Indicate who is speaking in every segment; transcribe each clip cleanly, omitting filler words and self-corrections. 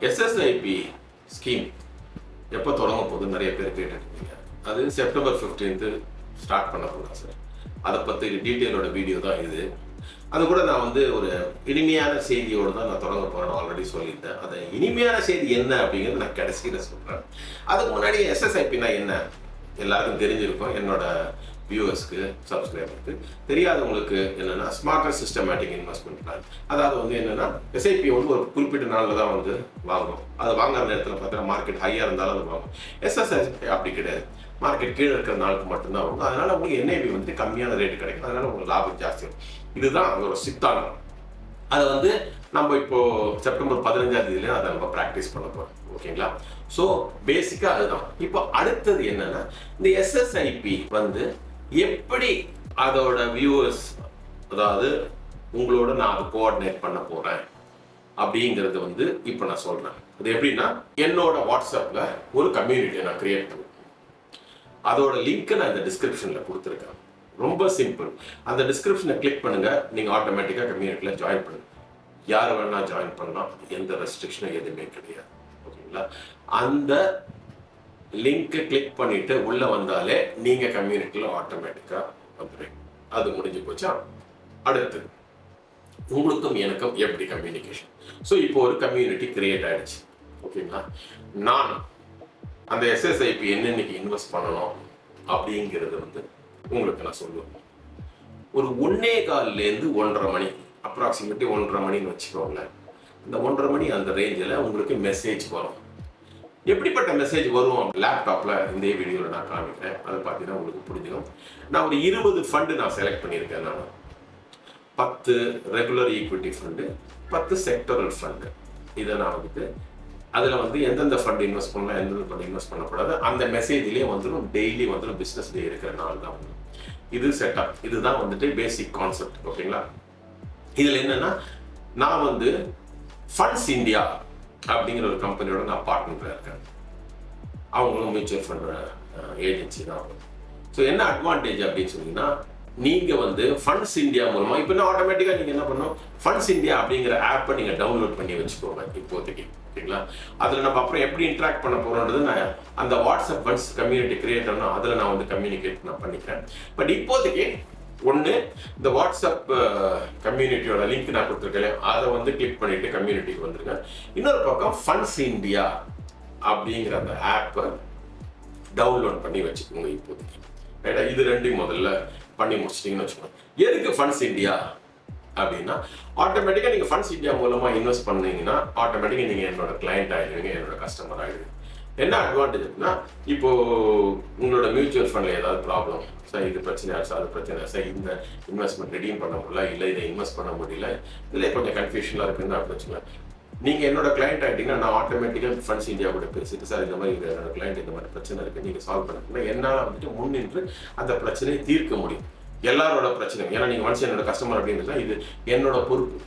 Speaker 1: எஸ்எஸ்ஐபி scheme எப்போ தொடங்க போகுதுன்னு நிறைய பேர் கேட்டுருக்கீங்க. அது செப்டம்பர் 15 ஸ்டார்ட் பண்ண போகிறேன் சார். அதை பற்றி டீட்டெயிலோட வீடியோ தான் இது. அது கூட நான் வந்து ஒரு இனிமையான செய்தியோடு தான் நான் தொடங்க போகிறேன்னு ஆல்ரெடி சொல்லியிருந்தேன். அந்த இனிமையான செய்தி என்ன அப்படிங்கிறது நான் கடைசியில் சொல்கிறேன். அதுக்கு முன்னாடி எஸ்எஸ்ஐபினா என்ன எல்லாருக்கும் தெரிஞ்சிருக்கும். என்னோட வியூவர்ஸ்க்கு, சப்ஸ்கிரைபருக்கு தெரியாதவங்களுக்கு என்னென்னா ஸ்மார்ட்டர் சிஸ்டமேட்டிக் இன்வெஸ்ட்மெண்ட் பிளான். அதாவது வந்து என்னென்னா எஸ்ஐபி வந்து ஒரு குறிப்பிட்ட நாளில் தான் வந்து வாங்கும். அது வாங்குற நேரத்தில் பார்த்தீங்கன்னா மார்க்கெட் ஹையாக இருந்தாலும் அது வாங்கும். எஸ்எஸ்ஐபி அப்படி கிடையாது. மார்க்கெட் கீழே இருக்கிற நாளுக்கு மட்டும்தான் வாங்கும். அதனால் உங்களுக்கு என்ஐபி வந்து கம்மியான ரேட்டு கிடைக்கும். அதனால் உங்களுக்கு லாபம் ஜாஸ்தி இருக்கும். இதுதான் அதோட சித்தாந்தம். அதை வந்து நம்ம இப்போ செப்டம்பர் 15 அதை நம்ம ப்ராக்டிஸ் பண்ண போகிறோம். ஓகேங்களா? ஸோ பேசிக்காக அதுதான். இப்போ அடுத்தது என்னன்னா இந்த எஸ்எஸ்ஐபி வந்து எப்படி அதோட வியூவர்ஸ், அதாவது உங்களோட நான் அதை கோஆர்டினேட் பண்ண போறேன் அப்படிங்கிறது வந்து இப்போ நான் சொல்றேன். அது எப்படின்னா என்னோட வாட்ஸ்அப்ல ஒரு கம்யூனிட்டியை நான் கிரியேட் பண்ணுவேன். அதோட லிங்க்கை நான் இந்த டிஸ்கிரிப்ஷன்ல கொடுத்துருக்கேன். ரொம்ப சிம்பிள். அந்த டிஸ்கிரிப்ஷனை கிளிக் பண்ணுங்க, நீங்க ஆட்டோமேட்டிக்கா கம்யூனிட்டியில ஜாயின் பண்ணுங்க. யார் வேணா ஜாயின் பண்ணலாம், எந்த ரெஸ்ட்ரிக்ஷனும் எதுவுமே கிடையாது. ஓகேங்களா? அந்த லிங்கை கிளிக் பண்ணிட்டு உள்ள வந்தாலே நீங்க கம்யூனிட்டியில ஆட்டோமேட்டிக்கா வந்துடுங்க. அது முடிஞ்சு போச்சா? அடுத்து உங்களுக்கும் எனக்கும் எப்படி கம்யூனிகேஷன். ஸோ இப்போ ஒரு கம்யூனிட்டி கிரியேட் ஆயிடுச்சு. ஓகேங்களா? நான் அந்த எஸ்எஸ்ஐபி என்னன்னைக்கு இன்வெஸ்ட் பண்ணணும் அப்படிங்கிறது வந்து உங்களுக்கு நான் சொல்லுவேன். ஒரு 1:15 1:30 மணி, அப்ராக்சிமேட்லி 1:30 மணின்னு வச்சுக்கோங்களேன். இந்த 1:30 மணி அந்த ரேஞ்சில் உங்களுக்கு மெசேஜ் வரும். எப்படிப்பட்ட மெசேஜ் வரும் லேப்டாப்ல இந்த வீடியோவில் நான் காமிக்கிறேன். அதை பார்த்தீங்கன்னா உங்களுக்கு புரிஞ்சிடும். நான் ஒரு 20 ஃபண்டு நான் செலக்ட் பண்ணியிருக்கேன். நான் 10 regular equity fund, 10 sectoral fund. இதை நான் வந்துட்டு அதில் வந்து எந்தெந்த ஃபண்ட் இன்வெஸ்ட் பண்ணலாம், எந்தெந்த ஃபண்ட் இன்வெஸ்ட் பண்ணக்கூடாது அந்த மெசேஜ்லேயே வந்துடும். டெய்லி வந்துடும். பிஸ்னஸ் டே இருக்கிற நாள் தான் வந்து இது செட்டப். இதுதான் வந்துட்டு பேசிக் கான்செப்ட். ஓகேங்களா? இதில் என்னன்னா நான் வந்து ஃபண்ட்ஸ் இந்தியா அப்படிங்கிற ஒரு கம்பெனியோட நான் பார்ட்னராக இருக்கேன். அவங்களும் மியூச்சுவல் ஃபண்ட் ஏஜென்சி தான். ஸோ என்ன அட்வான்டேஜ் அப்படின்னு சொன்னீங்கன்னா, நீங்கள் வந்து ஃபண்ட்ஸ் இந்தியா மூலமாக இப்போ என்ன ஆட்டோமேட்டிக்காக நீங்கள் என்ன பண்ணணும், ஃபண்ட்ஸ் இந்தியா அப்படிங்கிற ஆப்பை நீங்கள் டவுன்லோட் பண்ணி வச்சுக்கோங்க இப்போதைக்கு. ஓகேங்களா? அதில் நம்ம அப்புறம் எப்படி இன்ட்ராக்ட் பண்ண போகிறோன்றது நான் அந்த வாட்ஸ்அப் ஃபண்ட்ஸ் கம்யூனிட்டி கிரியேட் பண்ணணும். அதில் நான் வந்து கம்யூனிகேட் நான் பண்ணிக்கிறேன். பட் இப்போதைக்கு ஒன்று இந்த வாட்ஸ்அப் கம்யூனிட்டியோட லிங்க் நான் கொடுத்துருக்கேன், அதை வந்து கிளிக் பண்ணிட்டு கம்யூனிட்டிக்கு வந்துருங்க. இன்னொரு பக்கம் ஃபண்ட்ஸ் இந்தியா அப்படிங்கிற அந்த ஆப்பை டவுன்லோட் பண்ணி வச்சுக்கோங்க இப்போதைக்கு. ரைட்டா? இது ரெண்டையும் முதல்ல பண்ணி முடிச்சிட்டிங்கன்னு வச்சுக்கோங்க. எதுக்கு ஃபண்ட்ஸ் இந்தியா அப்படின்னா, ஆட்டோமேட்டிக்காக நீங்கள் ஃபண்ட்ஸ் இந்தியா மூலமாக இன்வெஸ்ட் பண்ணீங்கன்னா ஆட்டோமேட்டிக்காக நீங்கள் என்னோட கிளைண்ட் ஆகிடுவீங்க, என்னோட கஸ்டமர் ஆகிடுவீங்க. என்ன அட்வான்டேஜ் அப்படின்னா, இப்போ உங்களோட மியூச்சுவல் ஃபண்டில் ஏதாவது ப்ராப்ளம், சார் இது பிரச்சனை ஆச்சு, அது பிரச்சனை, சார் இந்த இன்வெஸ்ட்மெண்ட் ரெடீம் பண்ண முடியல, இல்லை இதை இன்வெஸ்ட் பண்ண முடியல, இதில் கொஞ்சம் கன்ஃபியூஷனாக இருக்குன்னு பிரச்சனை, நீங்கள் என்னோட கிளைண்ட் ஆகிட்டீங்கன்னா நான் ஆட்டோமேட்டிக்காக ஃபண்ட்ஸ் இந்தியா கூட பேசிட்டு, சார் இந்த மாதிரி என்னோட கிளைண்ட் இந்த மாதிரி பிரச்சனை இருக்குது, நீங்கள் சால்வ் பண்ணிங்கன்னா என்னால் வந்துட்டு முன்னின்று அந்த பிரச்சனையை தீர்க்க முடியும். எல்லாரோட பிரச்சனை. ஏன்னா நீங்கள் ஒன்ஸ் என்னோட கஸ்டமர் அப்படின்னா இது என்னோட பொறுப்பு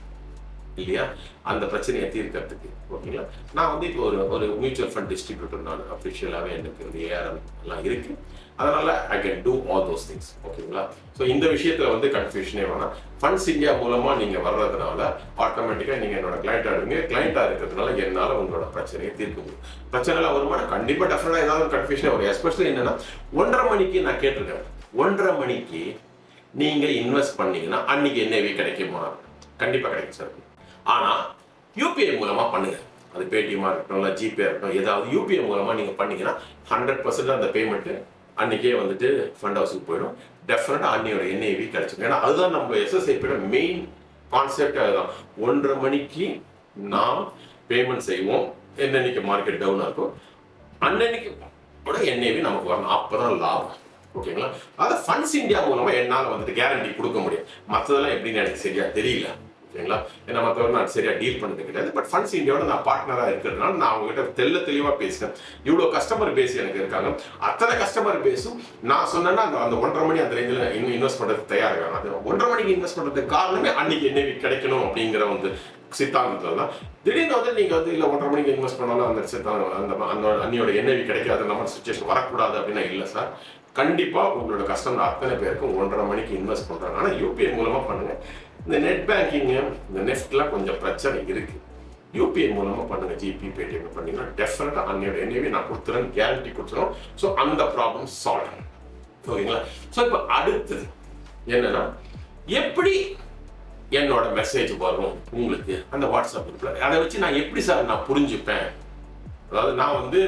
Speaker 1: இல்லையா, அந்த பிரச்சனையை தீர்க்கிறதுக்கு. ஓகேங்களா? நான் வந்து இப்போ ஒரு மியூச்சுவல் ஃபண்ட் டிஸ்ட்ரிபியூட்டர். நான் அஃபிஷியலாகவே எனக்கு வந்து ஏஆர்எம் எல்லாம் இருக்கு. அதனால I can do all those things. ஓகேங்களா? ஸோ இந்த விஷயத்துல வந்து கன்ஃபியூஷனே வேணாம். ஃபண்ட்ஸ் இந்தியா மூலமா நீங்க வர்றதுனால ஆட்டோமேட்டிக்கா நீங்க என்னோட கிளைண்ட் ஆடுவீங்க. கிளைண்டா இருக்கிறதுனால என்னால உங்களோட பிரச்சனையை தீர்க்க முடியும். பிரச்சனைலாம் வருமா? கண்டிப்பா டெஃபினட்டா ஏதாவது கன்ஃபியூஷனே வரும். எஸ்பெஷலி என்னன்னா 1:30 மணிக்கு நான் கேட்டிருக்கேன். 1:30 மணிக்கு நீங்க இன்வெஸ்ட் பண்ணீங்கன்னா அன்னைக்கு என்ஐவி கிடைக்குமா? கண்டிப்பா கிடைக்கும் சார். ஆனா யூபிஐ மூலமா பண்ணுங்க. அது பேடிஎம்மா இருக்கட்டும், இல்லை ஜிபே இருக்கட்டும், ஏதாவது யூபிஐ மூலமா நீங்க பண்ணீங்கன்னா 100% அந்த பேமெண்ட் அன்னைக்கே வந்துட்டு ஃபண்ட் ஹவுஸுக்கு போயிடும். டெஃபினட்டா அன்னையோட என்ஐவி கிடைச்சிடும். ஏன்னா அதுதான் நம்ம எஸ்எஸ்ஐபியோட மெயின் கான்செப்ட். அதுதான் 1:30 மணிக்கு நாம் பேமெண்ட் செய்வோம். என்னன்னைக்கு மார்க்கெட் டவுனாக இருக்கும் அன்னன்னைக்கு கூட என்ஐவி நமக்கு வரணும். அப்பதான் லாபம். ஓகேங்களா? அதை ஃபண்ட்ஸ் இந்தியா மூலமா என்னால் வந்துட்டு கேரண்டி கொடுக்க முடியும். மற்றதெல்லாம் எப்படின்னு எனக்கு சரியா தெரியல. ஓகேங்களா? ஏன்னா மற்றவங்க நான் சரியா டீல் பண்ணது கிடையாது. பட் ஃபண்ட்ஸ் இந்தியாவோட நான் பார்ட்னராக இருக்கிறதுனால நான் அவங்ககிட்ட தெளிவாக பேசினேன். இவ்வளோ கஸ்டமர் பேஸ் எனக்கு இருக்காங்க. அத்தனை கஸ்டமர் பேஸும் நான் சொன்னேன்னா அந்த 1:30 மணி அந்த ரேஞ்சில் இன்னும் இன்வெஸ்ட் பண்ணுறதுக்கு தயாராக. அது 1:30 மணிக்கு இன்வெஸ்ட் பண்ணுறதுக்கு காரணமே அன்னைக்கு என்ன கிடைக்கணும் அப்படிங்கிற வந்து சித்தாந்தத்தில் தான். திடீர்னு வந்து நீங்கள் வந்து இல்லை 1:30 மணிக்கு இன்வெஸ்ட் பண்ணாலும் அந்த சித்தாந்தம் அந்த அன்னியோட என்ஐவி கிடைக்காது, நம்ம சிச்சுவேஷன் வரக்கூடாது அப்படின்னா இல்லை சார். கண்டிப்பாக உங்களோட கஸ்டமர் அத்தனை பேருக்கும் 1:30 மணிக்கு இன்வெஸ்ட் பண்ணுறாங்க. ஆனால் யூபிஐ மூலமாக பண்ணுங்க. இந்த நெட் பேங்கிங்கு, இந்த நெஃப்ட்லாம் கொஞ்சம் பிரச்சனை இருக்கு. யூபிஐ மூலமாக பண்ணுங்க, ஜிபி பேடிஎம் பண்ணீங்கன்னா டெஃபினட்டாக அன்னையோட என்ஏவி நான் கொடுத்துறேன், கேரண்டி கொடுத்துரும். ஸோ அந்த ப்ராப்ளம் சால்வ். ஓகேங்களா? ஸோ இப்போ அடுத்தது என்னன்னா, எப்படி என்னோட மெசேஜ் வரும் உங்களுக்கு அந்த வாட்ஸ்அப் குரூப்பில், அதை வச்சு நான் எப்படி சார் நான் புரிஞ்சுப்பேன்? அதாவது நான் வந்து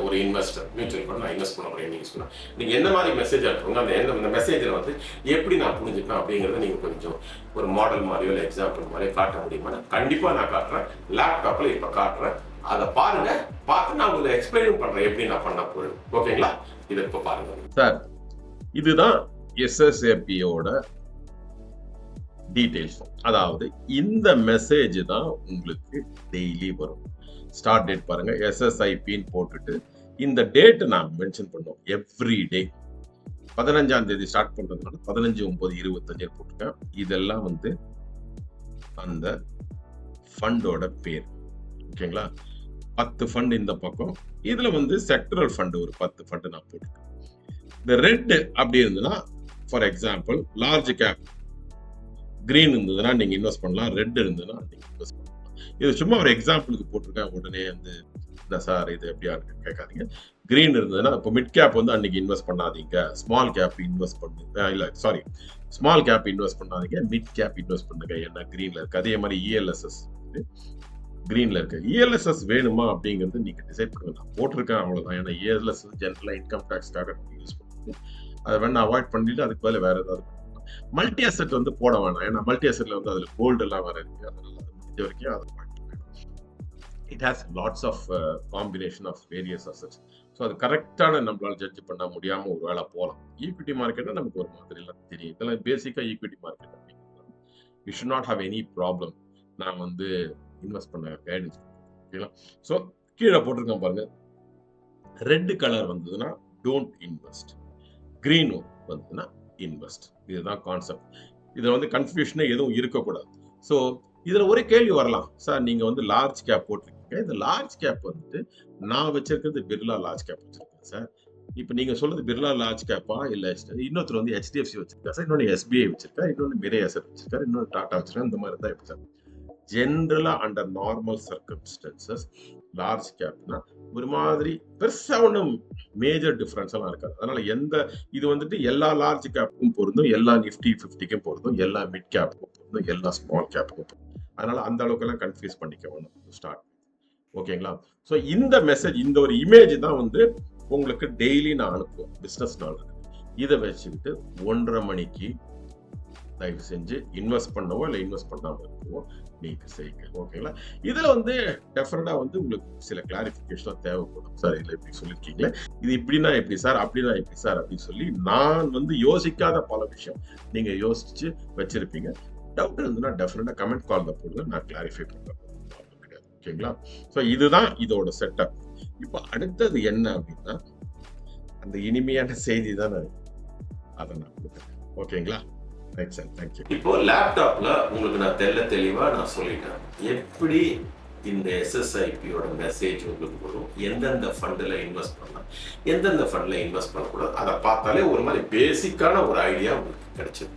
Speaker 1: ஒரு இன்வெஸ்டர், மியூச்சுவல் ஃபண்ட் நான் இன்வெஸ்ட் பண்ண போறேன். நீங்கள் சொன்னால் நீங்கள் என்ன மாதிரி மெசேஜ் அனுப்புங்க, அந்த மெசேஜில் வந்து எப்படி நான் புரிஞ்சுப்பேன் அப்படிங்கிறத நீங்கள் கொஞ்சம் ஒரு மாடல் மாதிரியோ இல்லை எக்ஸாம்பிள் மாதிரியோ காட்ட முடியுமா? கண்டிப்பாக நான் காட்டுறேன், லேப்டாப்பில் இப்போ காட்டுறேன். அதை பாருங்க, பார்த்து நான் உங்களுக்கு எக்ஸ்பிளைனும் பண்ணுறேன் எப்படி நான் பண்ண போறேன். ஓகேங்களா? இதை இப்போ பாருங்க
Speaker 2: சார். இதுதான் எஸ்எஸ்ஏபியோட டீடைல்ஸ். அதாவது இந்த மெசேஜ் தான் உங்களுக்கு டெய்லி வரும். ஸ்டார்ட் டேட் பாருங்க, எஸ்எஸ்ஐபின்னு போட்டுட்டு இந்த டேட் நான் மென்ஷன் பண்ணுவோம். எவ்ரி டே 15ஆம் தேதி ஸ்டார்ட் பண்றதுனால 15/9/25 போட்டிருக்கேன். இதெல்லாம் வந்து அந்த ஃபண்டோட பேர். ஓகேங்களா? 10 ஃபண்ட் இந்த பக்கம், இதுல வந்து செக்டரல் ஃபண்ட் ஒரு 10 ஃபண்ட் நான் போட்டிருக்கேன். இந்த ரெட் அப்படி இருந்ததுன்னா, for example large cap green இருந்ததுன்னா நீங்க இன்வெஸ்ட் பண்ணலாம், ரெட் இருந்ததுன்னா நீங்க இன்வெஸ்ட் பண்ணலாம். இது சும்மா ஒரு எக்ஸாம்பிளுக்கு போட்டிருக்கேன். உடனே வந்து இந்த சார் இது எப்படியா கேட்காதீங்க. கிரீன் இருந்ததுன்னா இப்போ மிட் கேப் வந்து அன்னைக்கு இன்வெஸ்ட் பண்ணாதீங்க, ஸ்மால் கேப் இன்வெஸ்ட் பண்ணுங்க. இல்லை சாரி, ஸ்மால் கேப் இன்வெஸ்ட் பண்ணாதீங்க, மிட் கேப் இன்வெஸ்ட் பண்ணுங்க. ஏன்னா கிரீன்ல இருக்கு. அதே மாதிரி இஎல்எஸ்எஸ் கிரீன்ல இருக்கு. இஎல்எஸ்எஸ் வேணுமா அப்படிங்கிறது நீங்க டிசைட் பண்ணுங்க. நான் போட்டிருக்கேன் அவ்வளவுதான். ஏன்னா இஎல்எஸ்எஸ் ஜென்ரலா இன்கம் டேக்ஸ்க்காக யூஸ் பண்ணுங்க. அதை வேணா அவாய்ட் பண்ணிட்டு அதுக்கு பதில் வேற ஏதாவது மல்டி அசெட் வந்து போட வேணாம். ஏன்னா மல்டி அசெட்ல வந்து அதுல கோல்டு எல்லாம் வர இருக்கு. அதனால அது முடிஞ்ச வரைக்கும் அதை it has lots of combination of various assets. So அது கரெக்டான நம்மளால ஜட்ஜ் பண்ண முடியாம ஒரு வேலை போகலாம். ஈக்விட்டி மார்க்கெட்னா நமக்கு ஒரு மாதிரி எல்லாம் தெரியும். இதெல்லாம் பேசிக்கா ஈக்விட்டி மார்க்கெட் அப்படிங்கிறது you should not have any problem. நான் வந்து இன்வெஸ்ட் பண்ண கைடன்ஸ். ஓகேங்களா? ஸோ கீழே போட்டிருக்கேன் பாருங்க. ரெட் கலர் வந்ததுன்னா டோன்ட் இன்வெஸ்ட், கிரீன் வந்ததுன்னா இன்வெஸ்ட். இதுதான் கான்செப்ட். இதுல வந்து கன்ஃபியூஷனே எதுவும் இருக்கக்கூடாது. ஸோ இதுல ஒரே கேள்வி வரலாம், சார் நீங்க வந்து லார்ஜ் கேப் போட்டிருக்கீங்க, இந்த லார்ஜ் கேப் வந்துட்டு நான் வச்சிருக்கிறது பிர்லா லார்ஜ் கேப் வச்சிருக்கேன் சார். இப்போ நீங்க சொல்றது பிர்லா லார்ஜ் கேப்பா இல்ல இன்னொருத்தர் வந்து HDFC வச்சிருக்கா சார், இன்னொன்று SBI வச்சிருக்கா, இன்னொன்று மிரே அசெட் வச்சிருக்காரு, இன்னொன்று டாடா வச்சிருக்காரு. இந்த மாதிரி தான் எப்படி சார்? ஜென்ரலா அண்டர் நார்மல் சர்க்கம்ஸ்டன்சஸ் லார்ஜ் கேப்னா ஒரு மாதிரி பெருசா ஒன்றும் மேஜர் டிஃபரன்ஸ் எல்லாம் இருக்காது. அதனால இது வந்துட்டு எல்லா லார்ஜ் கேப்புக்கும் பொருந்தும், எல்லா நிஃப்டி 50க்கும் பொருந்தும், எல்லா மிட் கேப்புக்கும் பொருந்தும், எல்லா ஸ்மால் கேப்புக்கும் பொருந்தும். அதனால அந்த அளவுக்கு எல்லாம் கன்ஃபியூஸ் பண்ணிக்க வேணும் ஸ்டார்ட். ஓகேங்களா? ஸோ இந்த மெசேஜ், இந்த ஒரு இமேஜ் தான் வந்து உங்களுக்கு டெய்லி நான் அனுப்புவேன் பிசினஸ் நாள். இதை வச்சுக்கிட்டு 1:30 மணிக்கு தயவு செஞ்சு இன்வெஸ்ட் பண்ணவோ இல்லை இன்வெஸ்ட் பண்ணாம இருக்கவோ நீங்க செய்யுங்க. ஓகேங்களா? இதுல வந்து டெஃபினட்டா வந்து உங்களுக்கு சில கிளாரிபிகேஷன் தேவைப்படும். சார் இல்லை இப்படி சொல்லியிருக்கீங்களே, இது இப்படின்னா எப்படி சார், அப்படின்னா எப்படி சார் அப்படின்னு சொல்லி நான் வந்து யோசிக்காத பல விஷயம் நீங்க யோசிச்சு வச்சிருப்பீங்க. டவுட் இருந்ததுன்னா டெஃபினட்டா கமெண்ட் கால்ல போடுங்க, நான் கிளாரிஃபை பண்றேன். ஓகேங்களா? ஸோ இதுதான் இதோட செட்டப். இப்போ அடுத்தது என்ன அப்படின்னா, அந்த இனிமையான செய்தி தான் அதை நான் கொடுக்குறேன். ஓகேங்களா? Right sir, thank you.
Speaker 1: இப்போ லேப்டாப்ல உங்களுக்கு நான் தெளிவா நான் சொல்லிட்டேன் எப்படி இந்த எஸ்எஸ்ஐபியோட மெசேஜ் உங்களுக்கு வரும், எந்தெந்த ஃபண்டில் இன்வெஸ்ட் பண்ணலாம், எந்தெந்த ஃபண்டில் இன்வெஸ்ட் பண்ணக்கூடாது. அதை பார்த்தாலே ஒரு மாதிரி பேசிக்கான ஒரு ஐடியா உங்களுக்கு கிடைச்சிது.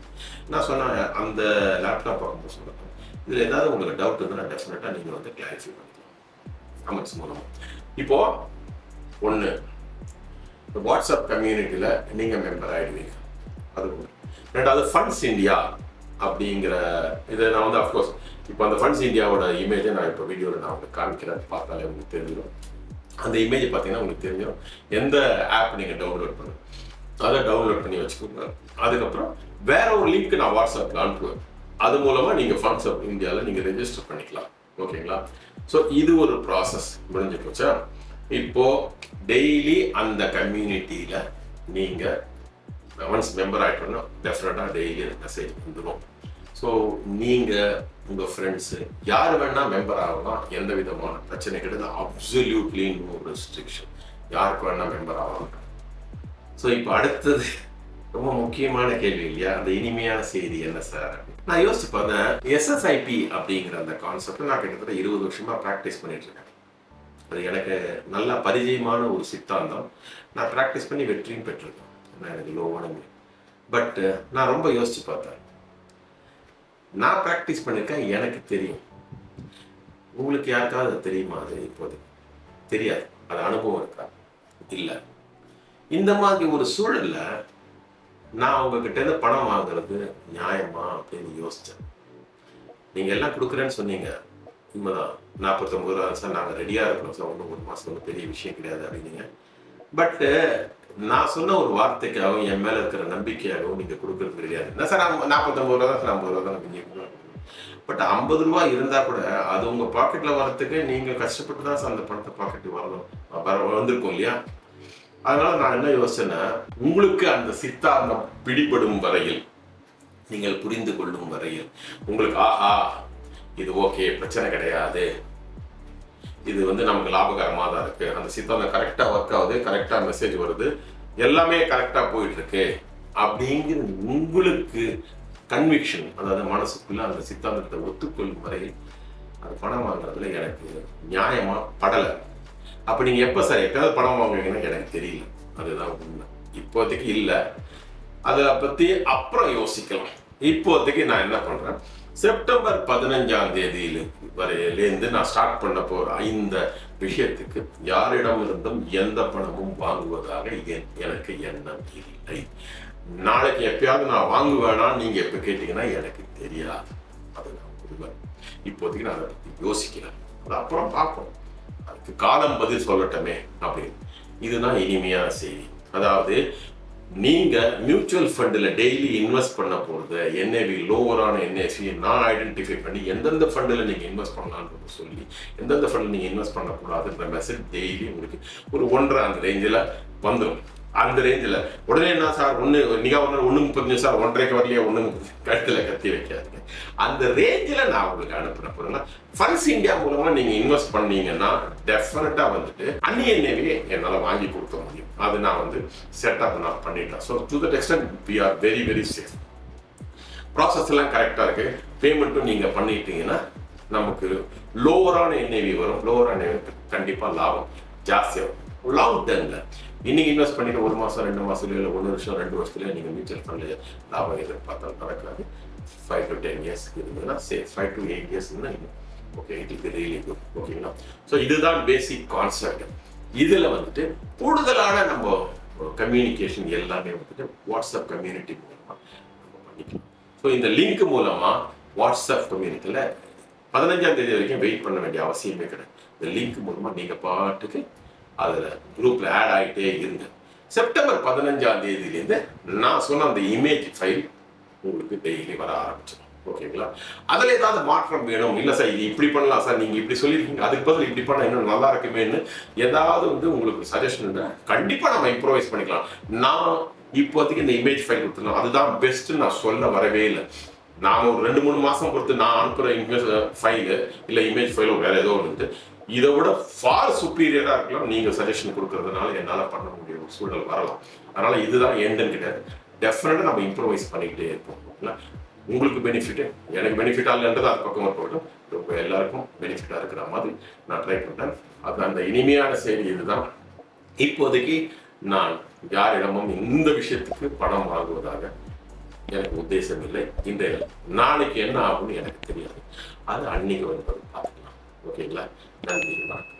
Speaker 1: நான் சொன்ன அந்த லேப்டாப் பார்க்கும்போது சொல்லுவேன், இதில் ஏதாவது உங்களுக்கு டவுட் இருந்தால் டெஃபினட்டாக நீங்கள் வந்து கிளாரிஃபை பண்ணிக்கலாம் கமெண்ட்ஸ் மூலமாக. இப்போ ஒன்று, வாட்ஸ்அப் கம்யூனிட்டியில் நீங்கள் மெம்பர் ஆகிடுவீங்க, அது ஒன்று. ரெண்டாவது, ஃபண்ட்ஸ் இந்தியா அப்படிங்கிற இதை நான் வந்து அஃப்கோர்ஸ் இப்போ அந்த ஃபண்ட்ஸ் இந்தியாவோட இமேஜை நான் இப்போ வீடியோவில் நான் உங்களுக்கு காமிக்கிறேன், பார்த்தாலே உங்களுக்கு தெரிஞ்சிடும். அந்த இமேஜ் பார்த்தீங்கன்னா உங்களுக்கு தெரிஞ்சிடும் எந்த ஆப் நீங்கள் டவுன்லோட் பண்ணுங்க, அதை டவுன்லோட் பண்ணி வச்சுக்கோங்க. அதுக்கப்புறம் வேற ஒரு லிங்க் நான் வாட்ஸ்அப்பில் அனுப்புவேன், அது மூலமாக நீங்கள் ஃபண்ட்ஸ் ஆஃப் இந்தியாவில் நீங்கள் ரெஜிஸ்டர் பண்ணிக்கலாம். ஓகேங்களா? ஸோ இது ஒரு ப்ராசஸ் முடிஞ்சு போச்சா. இப்போ டெய்லி அந்த கம்யூனிட்டியில் நீங்கள் ஒன்ஸ் மெம்பர் ஆகிட்டோன்னா டெஃபினட்டாக டெய்லி அந்த மெசேஜ் வந்துடும். ஸோ நீங்கள் உங்கள் ஃப்ரெண்ட்ஸு யார் வேணால் மெம்பர் ஆகலாம், எந்த விதமான பிரச்சனை கிடையாது. அப்சல்யூட்லி நோ ரெஸ்ட்ரிக்ஷன், யாருக்கு வேணால் மெம்பர் ஆகலாம். ஸோ இப்போ அடுத்தது ரொம்ப முக்கியமான கேள்வி இல்லையா, அந்த இனிமையான செய்தி என்ன சார்? நான் யோசிச்சு பார்த்தேன், எஸ்எஸ்ஐபி அப்படிங்கிற அந்த கான்செப்ட் நான் கிட்டத்தட்ட 20 வருஷமாக ப்ராக்டிஸ் பண்ணிட்டு இருக்கேன். அது எனக்கு நல்லா பரிச்சயமான ஒரு சித்தாந்தம். நான் ப்ராக்டிஸ் பண்ணி வெற்றியும் பெற்றிருக்கேன். எனக்கு லோவான, பட் நான் ரொம்ப யோசிச்சு பார்த்தேன். நான் ப்ராக்டிஸ் பண்ணியிருக்கேன், எனக்கு தெரியும். உங்களுக்கு யாருக்காவது அது தெரியுமா? அது இப்போது தெரியாது. அது அனுபவம் இருக்கா? இல்லை. இந்த மாதிரி ஒரு சூழல்ல நான் உங்ககிட்ட இருந்து பணம் வாங்குறது நியாயமா அப்படின்னு யோசிச்சேன். நீங்க எல்லாம் கொடுக்குறேன்னு சொன்னீங்க, உண்மைதான். 49 ரூபா சார், நாங்கள் ரெடியா இருக்கிறோம் சார், ஒன்றும் 1 மாசம் ஒன்றும் பெரிய விஷயம் கிடையாது அப்படின்னீங்க. பட்டு நான் சொன்ன ஒரு வார்த்தைக்காகவும் என் மேல இருக்கிற நம்பிக்கையாகவும் நீங்க கொடுக்கறது கிடையாது. என்ன சார் 49 ரூபா தான் சார், 50 ரூபா தான். பட் 50 ரூபா இருந்தா கூட அது உங்க பாக்கெட்ல வர்றதுக்கு நீங்க கஷ்டப்பட்டு தான் சார் அந்த பணத்தை பாக்கெட்டுக்கு வந்திருக்கும் இல்லையா? அதனால நான் என்ன யோசனை, உங்களுக்கு அந்த சித்தாந்தம் பிடிபடும் வரையில், நீங்கள் புரிந்து கொள்ளும் வரையில், உங்களுக்கு ஆஹா இது ஓகே, பிரச்சனை கிடையாது, இது நமக்கு லாபகரமாக தான் இருக்கு, அந்த சித்தாந்தம் கரெக்டா ஒர்க் ஆகுது, கரெக்டா மெசேஜ் வருது, எல்லாமே கரெக்டா போயிட்டு இருக்கு அப்படிங்கிற உங்களுக்கு கன்விக்ஷன், அதாவது மனசுக்குள்ள அந்த சித்தாந்தத்தை ஒத்துக்கொள்ளும் வரையில் அது பணம் வாங்குறதுல எனக்கு நியாயமா படலை. அப்ப நீங்க எப்ப சார் எப்பயாவது பணம் வாங்குவீங்கன்னு எனக்கு தெரியல. அதுதான் உண்மை. இப்போதைக்கு இல்லை, அதை பத்தி அப்புறம் யோசிக்கலாம். இப்போதைக்கு நான் என்ன பண்றேன், செப்டம்பர் 15ஆம் தேதியில வரையிலேருந்து நான் ஸ்டார்ட் பண்ண போற இந்த விஷயத்துக்கு யாரிடம் இருந்தும் எந்த பணமும் வாங்குவதாக எனக்கு எண்ணம் இல்லை. நாளைக்கு எப்பயாவது நான் வாங்குவேனா நீங்க எப்ப கேட்டீங்கன்னா எனக்கு தெரியாது. அதுதான் உண்மை. இப்போதைக்கு நான் அதை பத்தி யோசிக்கிறேன், அது அப்புறம் பார்ப்போம், அதுக்கு காலம் பதில் சொல்லட்டமே அப்படின்னு. இதுதான் இனிமையான செய்தி. அதாவது நீங்க மியூச்சுவல் ஃபண்டில் டெய்லி இன்வெஸ்ட் பண்ண போறது என்ஏவி லோவரான என்ஏவி நான் ஐடென்டிஃபை பண்ணி எந்தெந்த ஃபண்டில் நீங்க இன்வெஸ்ட் பண்ணலாம்னு சொல்லி எந்தெந்த ஃபண்டில் நீங்க இன்வெஸ்ட் பண்ணக்கூடாதுன்ற மெசேஜ் டெய்லி உங்களுக்கு ஒரு 1.5 அந்த ரேஞ்சில் வந்துடும். அந்த ரேஞ்சில் உடனே என்ன சார் நீங்க 1.35 சார் 1.5 வரலையே 1 கழுத்துல கத்தி வைக்காதீங்க. அந்த ரேஞ்சில் நான் உங்களுக்கு அனுப்புறேன். போறேன்னா ஃபண்ட்ஸ் இந்தியா மூலமா நீங்க இன்வெஸ்ட் பண்ணீங்கன்னா டெஃபினட்டா அந்நிய நேவி என்னால வாங்கி கொடுக்க முடியும். அது நான் செட்டப் நான் பண்ணிட்டேன். So to that extent we are very very safe. Process எல்லாம் கரெக்டா இருக்கு. பேமெண்ட்டும் நீங்க பண்ணிட்டீங்கன்னா நமக்கு லோவரான என்ஏவி வரும். லோவரான என்ஏவி கண்டிப்பா லாபம் ஜாஸ்தியாகும். லாங் டேர்ம்ல இன்னைக்கு இன்வெஸ்ட் பண்ணிட்டு 1 மாசம் 2 மாசத்துல இல்லை 1 வருஷம் 2 வருஷத்துல நீங்க மியூச்சுவல் ஃபண்ட்ல லாபம் எதிர்பார்த்தாலும் நடக்காது. 5 to 10 years இருந்ததுன்னா 5 to 8 years okay, it is really good. ஓகேங்களா? ஸோ இதுதான் பேசிக் கான்செப்ட். இதுல கூடுதலான நம்ம கம்யூனிகேஷன் எல்லாமே வாட்ஸ்அப் கம்யூனிட்டி மூலமா நம்ம பண்ணிக்கலாம். ஸோ இந்த லிங்க் மூலமா வாட்ஸ்அப் கம்யூனிட்டியில 15ஆம் தேதி வரைக்கும் வெயிட் பண்ண வேண்டிய அவசியமே கிடையாது. இந்த லிங்க் மூலமா நீங்க பாட்டுக்கு அதுல குரூப்ல ஆட் ஆகிட்டே இருங்க. செப்டம்பர் 15ஆம் தேதியிலேருந்து நான் சொன்ன அந்த இமேஜ் ஃபைல் உங்களுக்கு டெய்லி வர ஆரம்பிச்சிடும். ஓகேங்களா? அதுல ஏதாவது மாற்றம் வேணும், இல்ல சார் இது இப்படி பண்ணலாம் சார், நீங்க இப்படி சொல்லியிருக்கீங்க, அதுக்கு பதில் இப்படி பண்ணா இன்னும் நல்லா இருக்குமேன்னு ஏதாவது உங்களுக்கு சஜஷன் கண்டிப்பா நம்ம இம்ப்ரோவைஸ் பண்ணிக்கலாம். நான் இப்போதைக்கு இந்த இமேஜ் ஃபைல் கொடுத்துருக்கோம், அதுதான் பெஸ்ட் நான் சொல்ல வரவே இல்லை. நான் ஒரு 2-3 மாசம் பொறுத்து நான் அனுப்புற இமேஜ் ஃபைலு இல்ல இமேஜ் ஃபைலோ வேற ஏதோ ஒன்று இதை விட ஃபார் சுப்பீரியரா இருக்கலாம். நீங்க சஜஷன் கொடுக்கறதுனால என்னால பண்ண முடிய ஒரு சூழல் வரலாம். அதனால இதுதான் எண்டுன்னு கிடையாது. டெஃபினட்டா நம்ம இம்ப்ரோவைஸ் பண்ணிக்கிட்டே இருப்போம். உங்களுக்கு பெனிஃபிட், எனக்கு பெனிஃபிட் ஆகலன்றது அது பக்கம் இருக்கட்டும், ரொம்ப எல்லாருக்கும் பெனிஃபிட்டா இருக்கிற மாதிரி நான் ட்ரை பண்ணேன். அது அந்த இனிமையான செய்தி இதுதான். இப்போதைக்கு நான் யாரிடமும் இந்த விஷயத்துக்கு பணம் வாங்குவதாக எனக்கு உத்தேசம் இல்லை. இன்றைய நாளைக்கு என்ன ஆகும்னு எனக்கு தெரியாது. அது அன்னைக்கு பார்த்துக்கலாம். ஓகேங்களா? நன்றி, வணக்கம்.